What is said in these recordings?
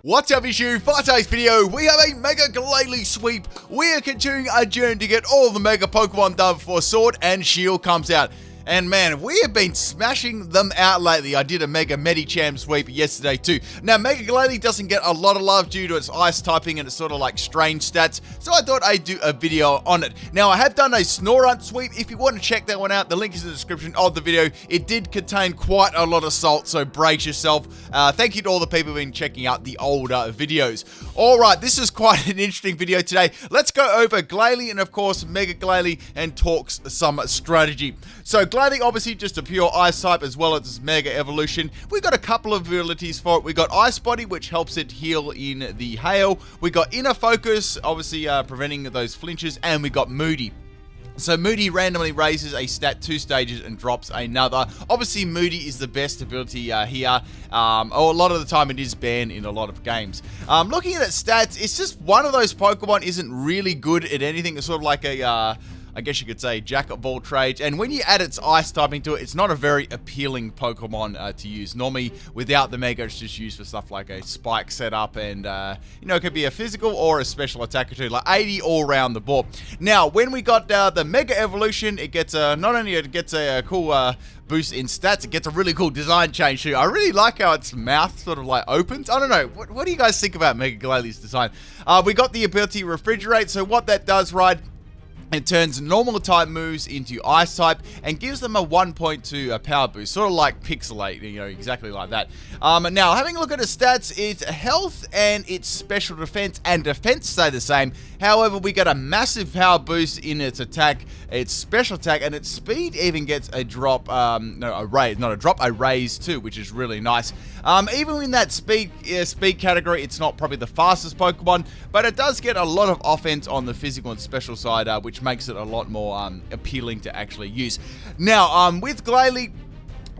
What's up, issue? For today's video, we have a Mega Glalie sweep. We are continuing our journey to get all the Mega Pokemon done before Sword and Shield comes out. And man, we have been smashing them out lately. I did a Mega Medicham sweep yesterday too. Now, Mega Glalie doesn't get a lot of love due to its ice typing and its sort of like strange stats, so I thought I'd do a video on it. Now, I have done a Snorunt sweep. If you want to check that one out, the link is in the description of the video. It did contain quite a lot of salt, so brace yourself. Thank you to all the people who've been checking out the older videos. Alright, this is quite an interesting video today. Let's go over Glalie and of course Mega Glalie and talk some strategy. So Glalie, obviously just a pure ice type as well as its Mega Evolution. We got a couple of abilities for it. We got Ice Body, which helps it heal in the hail. We got Inner Focus, obviously preventing those flinches, and we got Moody. So Moody randomly raises a stat 2 stages and drops another. Obviously Moody is the best ability here. A lot of the time it is banned in a lot of games. Looking at its stats, it's just one of those Pokemon isn't really good at anything. It's sort of like a I guess you could say jack of all trades, and when you add its ice typing to it, it's not a very appealing Pokemon to use. Normally, without the Mega, it's just used for stuff like a spike setup, and you know, it could be a physical or a special attacker too, like 80 all around the board. Now, when we got the Mega Evolution, it gets not only it gets a cool boost in stats, it gets a really cool design change too. I really like how its mouth sort of like opens. I don't know, what do you guys think about Mega Glalie's design? We got the ability Refrigerate, so what that does, right? It turns normal type moves into ice type and gives them a 1.2 power boost, sort of like Pixelate, you know, exactly like that. Now, having a look at its stats, its health and its special defense and defense stay the same. However, we get a massive power boost in its attack, its special attack, and its speed even gets a drop, a raise too, which is really nice. Even in that speed category, it's not probably the fastest Pokemon, but it does get a lot of offense on the physical and special side, which makes it a lot more appealing to actually use. Now, with Glalie,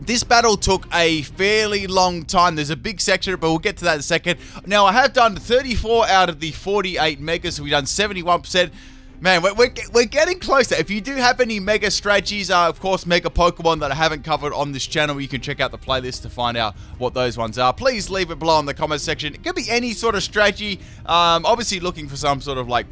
this battle took a fairly long time. There's a big section, but we'll get to that in a second. Now, I have done 34 out of the 48 Megas, so we've done 71%. Man, we're getting closer. If you do have any Mega strategies, of course, Mega Pokemon that I haven't covered on this channel, you can check out the playlist to find out what those ones are. Please leave it below in the comment section. It could be any sort of strategy. Obviously, looking for some sort of like,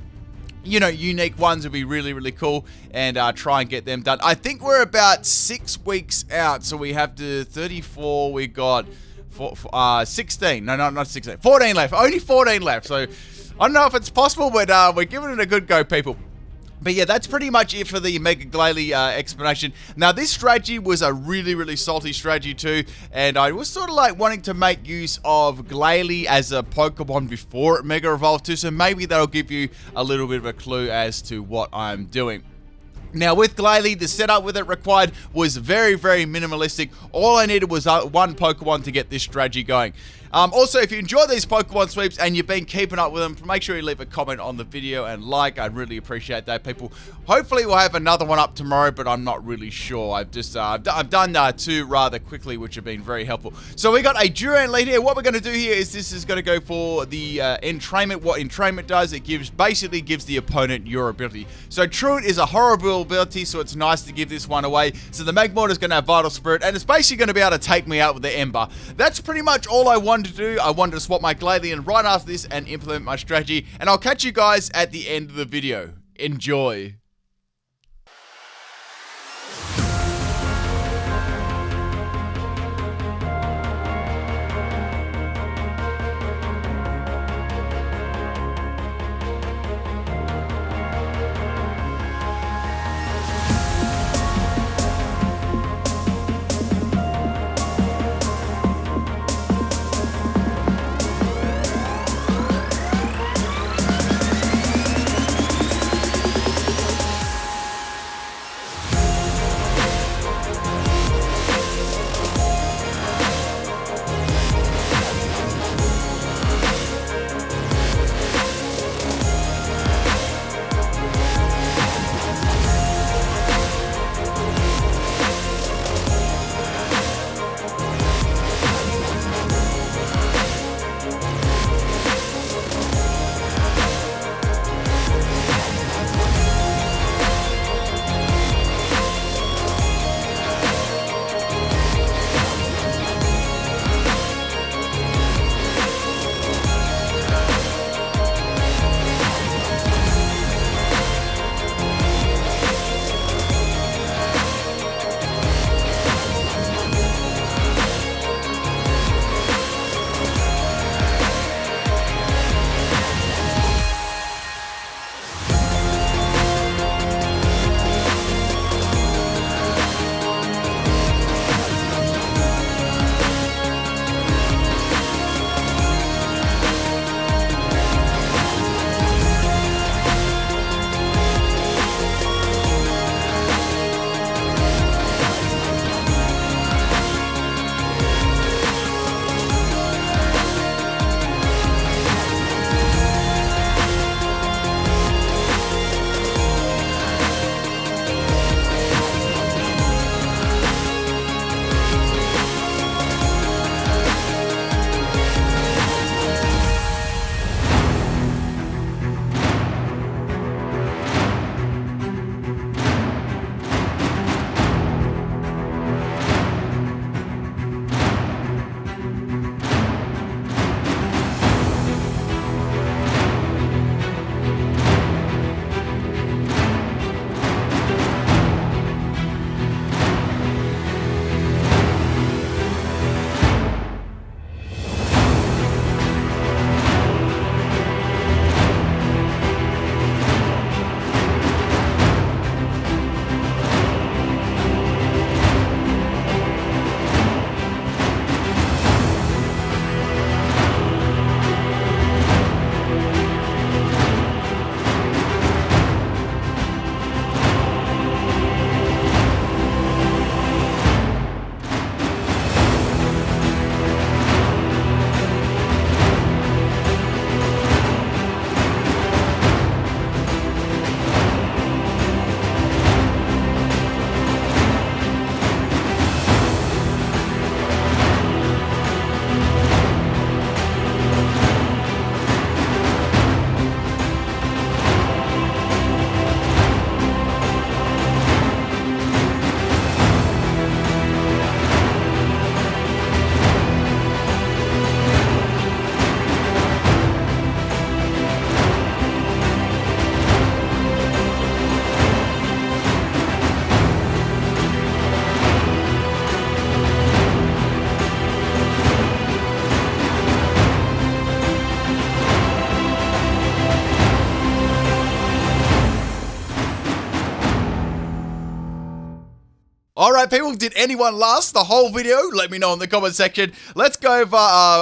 you know, unique ones would be really, really cool, and try and get them done. I think we're about 6 weeks out, so we have to 34. We got 16. No, not 16. 14 left. Only 14 left. So I don't know if it's possible, but we're giving it a good go, people. But yeah, that's pretty much it for the Mega Glalie explanation. Now, this strategy was a really, really salty strategy too, and I was sort of like wanting to make use of Glalie as a Pokemon before it Mega Evolved too, so maybe that'll give you a little bit of a clue as to what I'm doing. Now, with Glalie, the setup with it required was very, very minimalistic. All I needed was one Pokemon to get this strategy going. Also, if you enjoy these Pokemon sweeps and you've been keeping up with them, make sure you leave a comment on the video and like. I'd really appreciate that, people. Hopefully, we'll have another one up tomorrow, but I'm not really sure. I've just I've done 2 rather quickly, which have been very helpful. So we got a Durant lead here. What we're going to do here is this is going to go for the Entrainment. What Entrainment does, it basically gives the opponent your ability. So Truant is a horrible ability, so it's nice to give this one away. So the Magmortar is going to have Vital Spirit, and it's basically going to be able to take me out with the Ember. That's pretty much all I wanted to do. I wanted to swap my Glalie in right after this and implement my strategy, and I'll catch you guys at the end of the video. Enjoy. Alright people, did anyone last the whole video? Let me know in the comment section. Let's go over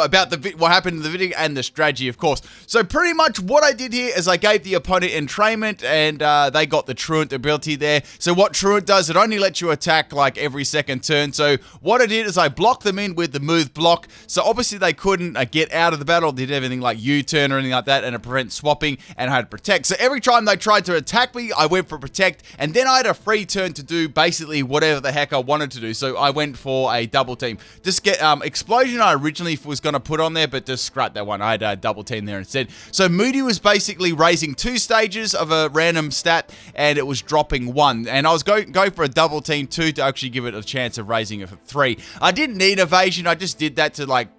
about what happened in the video and the strategy, of course. So pretty much what I did here is I gave the opponent entrainment, and they got the truant ability there. So what truant does, it only lets you attack like every second turn. So what I did is I blocked them in with the move block. So obviously they couldn't get out of the battle, did everything like U-turn or anything like that, and it prevents swapping, and I had protect. So every time they tried to attack me, I went for protect, and then I had a free turn to do basically whatever the heck I wanted to do. So I went for a double team. Just get explosion I originally was going to put on there, but just scrap that one. I had a double team there instead. So Moody was basically raising 2 stages of a random stat, and it was dropping 1. And I was going for a double team 2 to actually give it a chance of raising it for 3. I didn't need evasion. I just did that to like,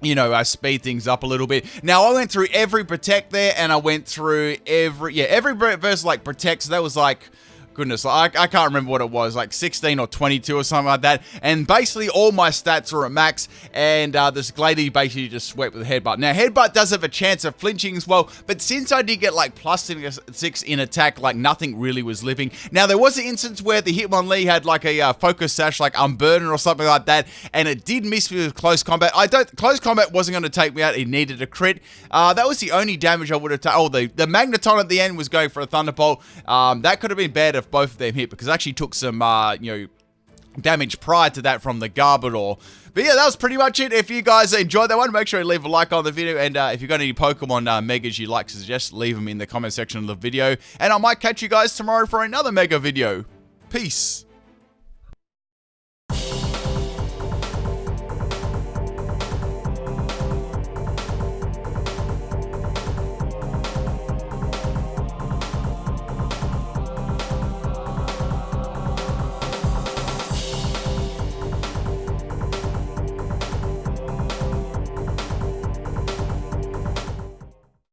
you know, speed things up a little bit. Now, I went through every protect there, and I went through every verse like protect. So that was like, goodness, I can't remember what it was, like 16 or 22 or something like that. And basically all my stats are at max, and this Glalie basically just swept with a headbutt. Now, headbutt does have a chance of flinching as well, but since I did get like +6 in attack, like nothing really was living. Now, there was an instance where the Hitmonlee had like a focus sash, like Unburden or something like that, and it did miss me with close combat. Close combat wasn't going to take me out, it needed a crit. That was the only damage I would have taken. Oh, the Magneton at the end was going for a Thunderbolt. That could have been bad if both of them hit, because I actually took some, you know, damage prior to that from the Garbodor. But yeah, that was pretty much it. If you guys enjoyed that one, make sure you leave a like on the video, and if you've got any Pokemon Megas you'd like to suggest, leave them in the comment section of the video, and I might catch you guys tomorrow for another Mega video. Peace.